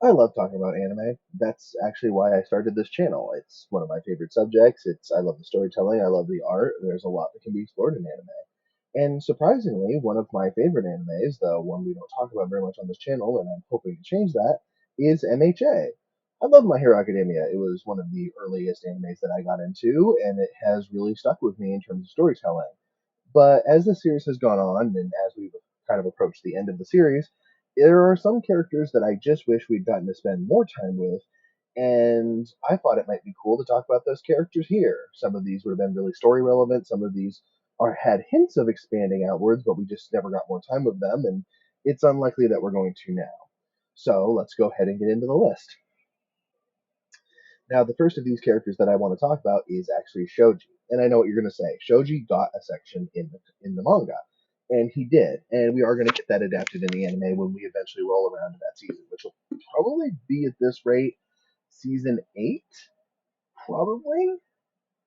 I love talking about anime. That's actually why I started this channel. It's one of my favorite subjects. I love the storytelling, I love the art. There's a lot that can be explored in anime. And surprisingly, one of my favorite animes, the one we don't talk about very much on this channel, and I'm hoping to change that, is MHA. I love My Hero Academia. It was one of the earliest animes that I got into, and it has really stuck with me in terms of storytelling. But as the series has gone on, and as we've kind of approached the end of the series, there are some characters that I just wish we'd gotten to spend more time with, and I thought it might be cool to talk about those characters here. Some of these would have been really story relevant, some of these are had hints of expanding outwards, but we just never got more time with them, and it's unlikely that we're going to now. So let's go ahead and get into the list. Now, the first of these characters that I want to talk about is actually Shoji. And I know what you're going to say. Shoji got a section in the manga, and he did. And we are going to get that adapted in the anime when we eventually roll around to that season, which will probably be at this rate season 8, probably.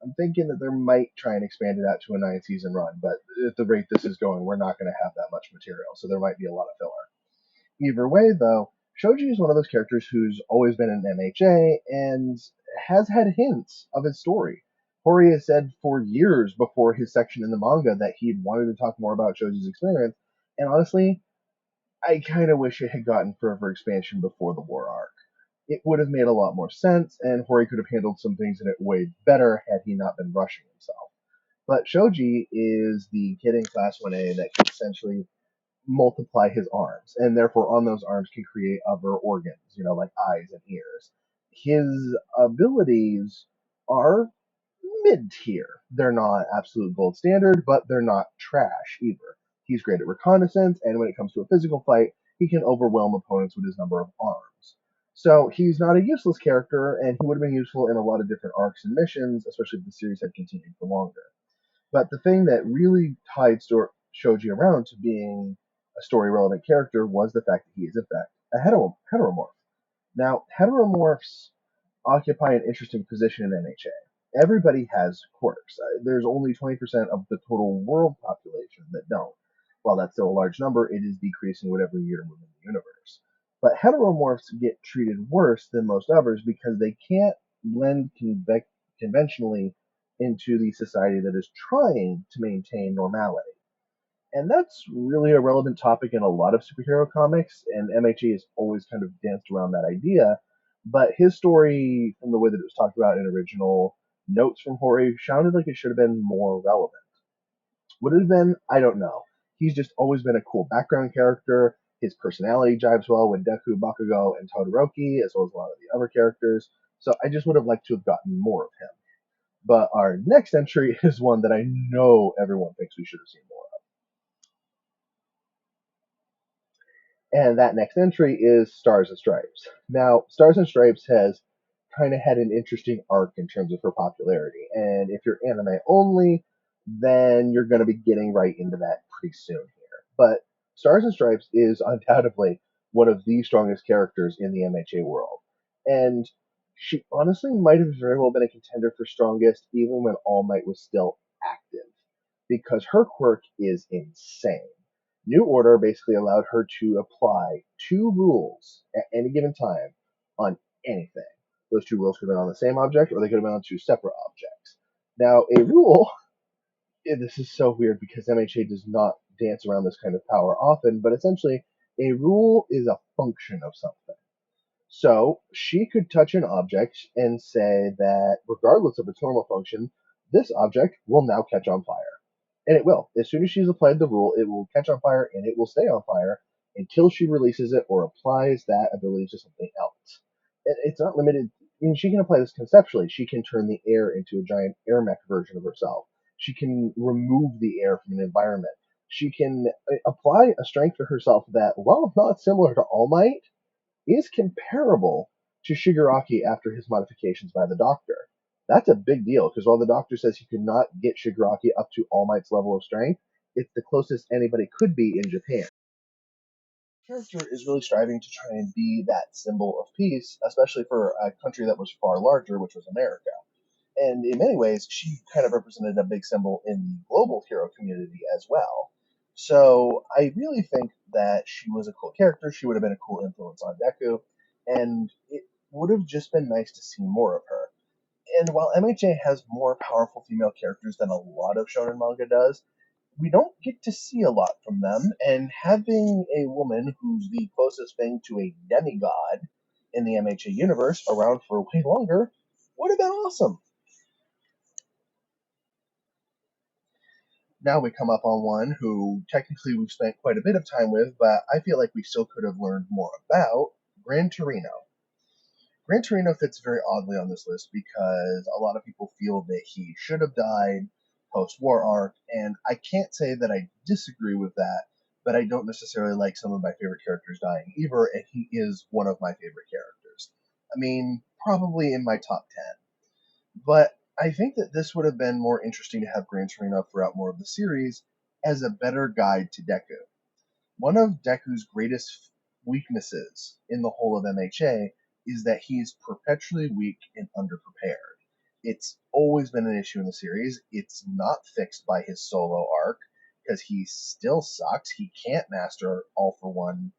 I'm thinking that they might try and expand it out to a 9 season run, but at the rate this is going, we're not going to have that much material, so there might be a lot of filler. Either way, though, Shoji is one of those characters who's always been in MHA and has had hints of his story. Hori has said for years before his section in the manga that he'd wanted to talk more about Shoji's experience, and honestly, I kind of wish it had gotten further expansion before the war arc. It would have made a lot more sense, and Hori could have handled some things in it way better had he not been rushing himself. But Shoji is the kid in Class 1A that can essentially multiply his arms, and therefore on those arms can create other organs, like eyes and ears. His abilities are mid tier. They're not absolute gold standard, but they're not trash either. He's great at reconnaissance, and when it comes to a physical fight, he can overwhelm opponents with his number of arms. So he's not a useless character, and he would have been useful in a lot of different arcs and missions, especially if the series had continued for longer. But the thing that really tied Shoji around to being a story relevant character was the fact that he is, in fact, a heteromorph. Now, heteromorphs occupy an interesting position in NHA. Everybody has quirks. There's only 20% of the total world population that don't. While that's still a large number, it is decreasing with every year within the universe. But heteromorphs get treated worse than most others because they can't blend conventionally into the society that is trying to maintain normality. And that's really a relevant topic in a lot of superhero comics, and MHA has always kind of danced around that idea. But his story, from the way that it was talked about in original notes from Hori, sounded like it should have been more relevant. Would it have been? I don't know. He's just always been a cool background character. His personality jives well with Deku, Bakugo, and Todoroki, as well as a lot of the other characters. So I just would have liked to have gotten more of him. But our next entry is one that I know everyone thinks we should have seen more of. And that next entry is Stars and Stripes. Now, Stars and Stripes has kind of had an interesting arc in terms of her popularity. And if you're anime only, then you're going to be getting right into that pretty soon here. But Stars and Stripes is undoubtedly one of the strongest characters in the MHA world. And she honestly might have very well been a contender for strongest even when All Might was still active, because her quirk is insane. New Order basically allowed her to apply two rules at any given time on anything. Those two rules could have been on the same object, or they could have been on two separate objects. Now, a rule, this is so weird because MHA does not dance around this kind of power often, but essentially, a rule is a function of something. So she could touch an object and say that, regardless of its normal function, this object will now catch on fire. And it will. As soon as she's applied the rule, it will catch on fire and it will stay on fire until she releases it or applies that ability to something else. It's not limited. I mean, she can apply this conceptually. She can turn the air into a giant air mech version of herself. She can remove the air from an environment. She can apply a strength for herself that, while not similar to All Might, is comparable to Shigaraki after his modifications by the Doctor. That's a big deal because while the Doctor says he could not get Shigaraki up to All Might's level of strength, it's the closest anybody could be in Japan. The character is really striving to try and be that symbol of peace, especially for a country that was far larger, which was America. And in many ways, she kind of represented a big symbol in the global hero community as well. So I really think that she was a cool character. She would have been a cool influence on Deku. and it would have just been nice to see more of her. And while MHA has more powerful female characters than a lot of shonen manga does, we don't get to see a lot from them, and having a woman who's the closest thing to a demigod in the MHA universe around for way longer would have been awesome. Now we come up on one who technically we've spent quite a bit of time with, but I feel like we still could have learned more about Gran Torino. Gran Torino fits very oddly on this list because a lot of people feel that he should have died post-war arc, and I can't say that I disagree with that, but I don't necessarily like some of my favorite characters dying either, and he is one of my favorite characters. I mean, probably in my top 10. But I think that this would have been more interesting to have Gran Torino throughout more of the series as a better guide to Deku. One of Deku's greatest weaknesses in the whole of MHA is that he's perpetually weak and underprepared. It's always been an issue in the series. It's not fixed by his solo arc because he still sucks. He can't master all for one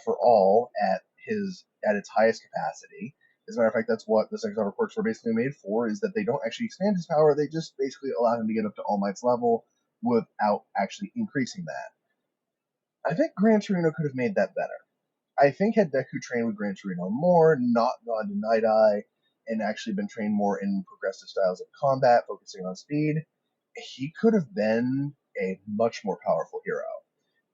for all at its highest capacity. As a matter of fact, that's what the Sex reports were basically made for, is that they don't actually expand his power, they just basically allow him to get up to All Might's level without actually increasing that. I think Gran Torino could have made that better. I think had Deku trained with Gran Torino more, not gone to Night Eye, and actually been trained more in progressive styles of combat, focusing on speed, he could have been a much more powerful hero.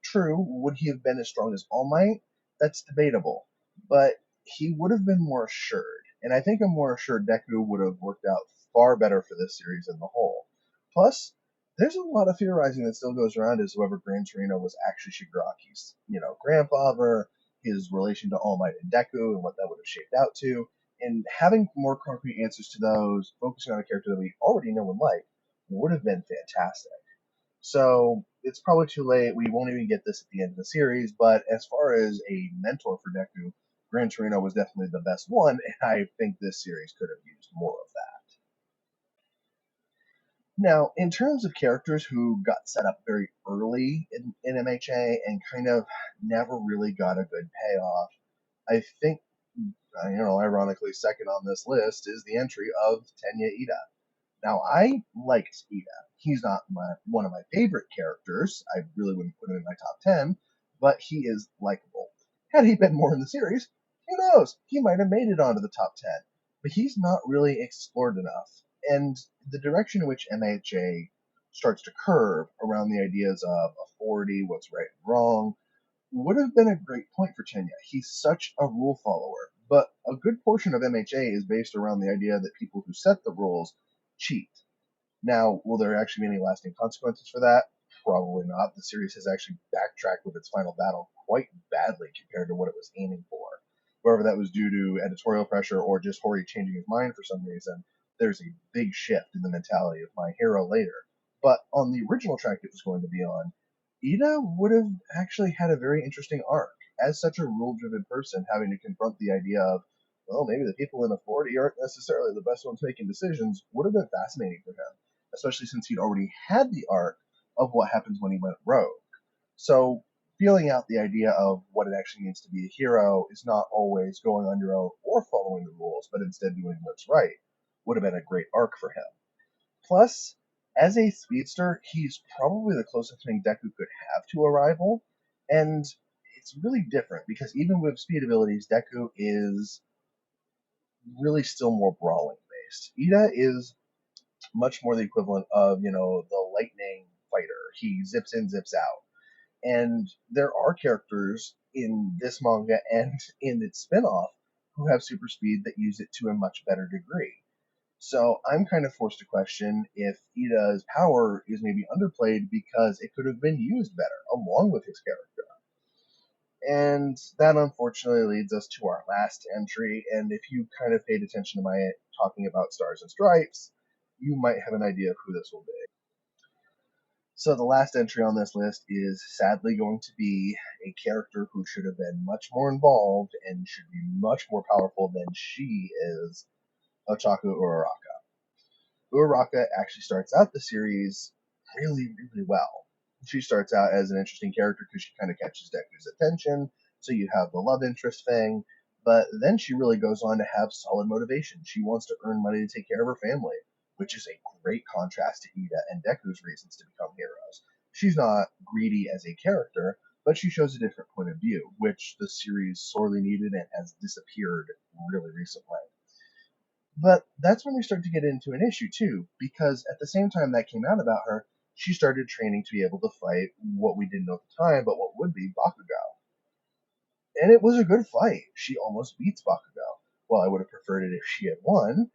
True, would he have been as strong as All Might? That's debatable. But he would have been more assured. And I think a more assured Deku would have worked out far better for this series in the whole. Plus, there's a lot of theorizing that still goes around as to whether Gran Torino was actually Shigaraki's, grandfather, his relation to All Might and Deku, and what that would have shaped out to. And having more concrete answers to those, focusing on a character that we already know and like, would have been fantastic. So it's probably too late. We won't even get this at the end of the series. But as far as a mentor for Deku, Gran Torino was definitely the best one, and I think this series could have used more of that. Now, in terms of characters who got set up very early in MHA and kind of never really got a good payoff, I think, ironically, second on this list is the entry of Tenya Ida. Now, I liked Ida. He's not one of my favorite characters. I really wouldn't put him in my top 10, but he is likable. Had he been more in the series, who knows? He might have made it onto the top 10. But he's not really explored enough. And the direction in which MHA starts to curve around the ideas of authority, what's right and wrong, would have been a great point for Tenya. He's such a rule follower, but a good portion of MHA is based around the idea that people who set the rules cheat. Now, will there actually be any lasting consequences for that? Probably not. The series has actually backtracked with its final battle quite badly compared to what it was aiming for. Whether that was due to editorial pressure or just Hori changing his mind for some reason, there's a big shift in the mentality of my hero later. But on the original track it was going to be on, Ida would have actually had a very interesting arc. As such a rule driven person, having to confront the idea of, well, maybe the people in authority aren't necessarily the best ones making decisions would have been fascinating for him, especially since he'd already had the arc of what happens when he went rogue. So, feeling out the idea of what it actually means to be a hero is not always going on your own or following the rules, but instead doing what's right would have been a great arc for him. Plus, as a speedster, he's probably the closest thing Deku could have to a rival, and it's really different because even with speed abilities, Deku is really still more brawling based. Ida is much more the equivalent of, the lightning fighter. He zips in, zips out. And there are characters in this manga and in its spin-off who have super speed that use it to a much better degree. So I'm kind of forced to question if Ida's power is maybe underplayed because it could have been used better along with his character. And that unfortunately leads us to our last entry. And if you kind of paid attention to my talking about Stars and Stripes, you might have an idea of who this will be. So the last entry on this list is sadly going to be a character who should have been much more involved and should be much more powerful than she is, Ochaku Uraraka. Uraraka actually starts out the series really, really well. She starts out as an interesting character because she kind of catches Deku's attention, So you have the love interest thing, but then she really goes on to have solid motivation. She wants to earn money to take care of her family, which is a great contrast to Ida and Deku's reasons to become heroes. She's not greedy as a character, but she shows a different point of view, which the series sorely needed and has disappeared really recently. But that's when we start to get into an issue too, because at the same time that came out about her, she started training to be able to fight what we didn't know at the time, but what would be Bakugo. And it was a good fight. She almost beats Bakugo. Well, I would have preferred it if she had won.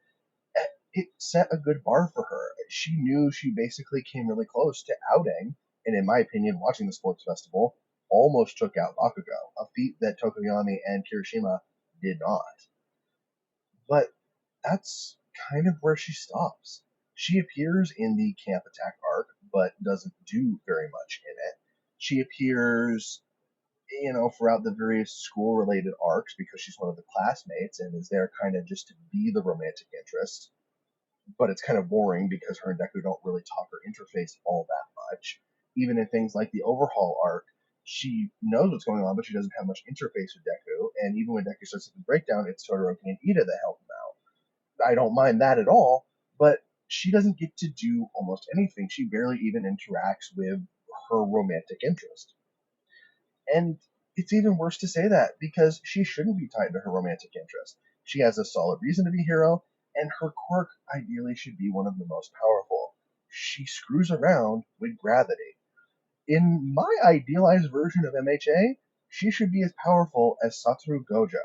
It set a good bar for her. She knew she basically came really close to outing, and in my opinion, watching the sports festival, almost took out Bakugo, a feat that Tokoyami and Kirishima did not. But that's kind of where she stops. She appears in the Camp Attack arc, but doesn't do very much in it. She appears, throughout the various school related arcs because she's one of the classmates and is there kind of just to be the romantic interest. But it's kind of boring because her and Deku don't really talk or interface all that much. Even in things like the Overhaul arc, she knows what's going on, but she doesn't have much interface with Deku. And even when Deku starts to breakdown, it's Todoroki and Ida that help him out. I don't mind that at all, but she doesn't get to do almost anything. She barely even interacts with her romantic interest. And it's even worse to say that because she shouldn't be tied to her romantic interest. She has a solid reason to be a hero, and her quirk ideally should be one of the most powerful. She screws around with gravity. In my idealized version of MHA, she should be as powerful as Satoru Gojo.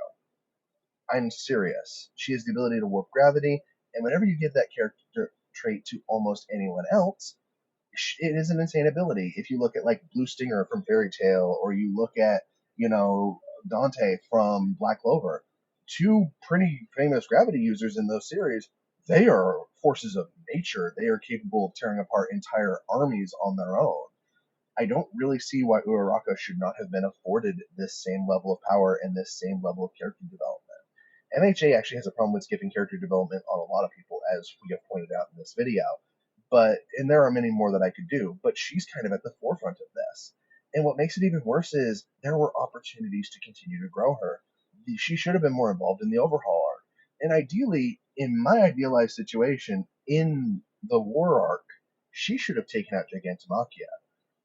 I'm serious. She has the ability to warp gravity, and whenever you give that character trait to almost anyone else, it is an insane ability. If you look at like Blue Stinger from Fairy Tail, or you look at Dante from Black Clover, two pretty famous gravity users in those series. They are forces of nature. They are capable of tearing apart entire armies on their own. I don't really see why Uraraka should not have been afforded this same level of power and this same level of character development. MHA actually has a problem with skipping character development on a lot of people, as we have pointed out in this video. And there are many more that I could do, but she's kind of at the forefront of this. And what makes it even worse is there were opportunities to continue to grow her. She should have been more involved in the overhaul arc. And ideally, in my idealized situation, in the war arc, she should have taken out Gigantomachia.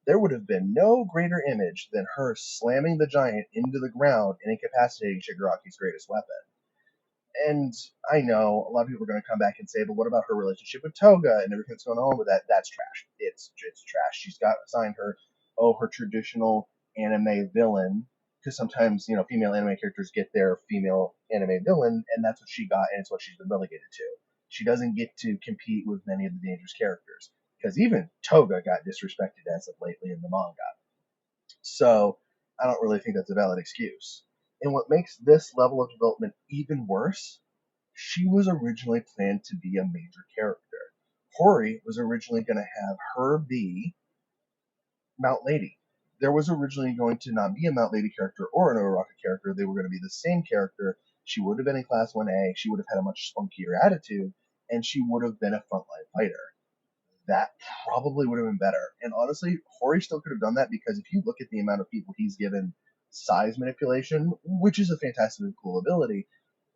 There would have been no greater image than her slamming the giant into the ground and incapacitating Shigaraki's greatest weapon. And I know a lot of people are going to come back and say, but what about her relationship with Toga and everything that's going on with that? That's trash. It's trash. She's got assigned her traditional anime villain, because sometimes female anime characters get their female anime villain, and that's what she got, and it's what she's been relegated to. She doesn't get to compete with many of the dangerous characters, because even Toga got disrespected as of lately in the manga. So I don't really think that's a valid excuse. And what makes this level of development even worse, she was originally planned to be a major character. Hori was originally going to have her be Mount Lady. There was originally going to not be a Mount Lady character or an Uraraka character. They were going to be the same character. She would have been in Class 1A. She would have had a much spunkier attitude, and she would have been a frontline fighter. That probably would have been better. And honestly, Hori still could have done that because if you look at the amount of people he's given size manipulation, which is a fantastic and cool ability,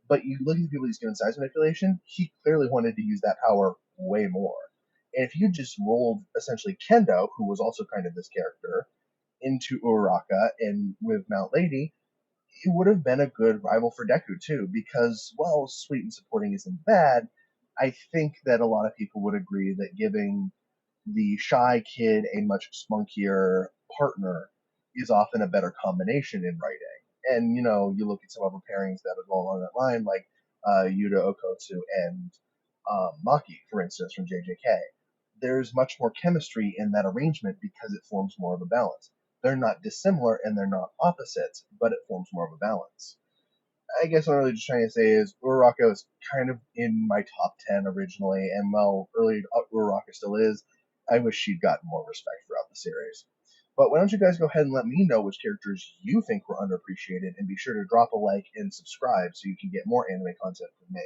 but you look at the people he's given size manipulation, he clearly wanted to use that power way more. And if you just rolled essentially Kendo, who was also kind of this character, into Uraraka and with Mount Lady, it would have been a good rival for Deku too, because while sweet and supporting isn't bad, I think that a lot of people would agree that giving the shy kid a much spunkier partner is often a better combination in writing. And you look at some other pairings that would go along that line, like Yuta Okotsu and Maki, for instance, from JJK. There's much more chemistry in that arrangement because it forms more of a balance. They're not dissimilar and they're not opposites, but it forms more of a balance. I guess what I'm really just trying to say is Uraraka is kind of in my top 10 originally, and while early Uraraka still is, I wish she'd gotten more respect throughout the series. But why don't you guys go ahead and let me know which characters you think were underappreciated, and be sure to drop a like and subscribe so you can get more anime content from me.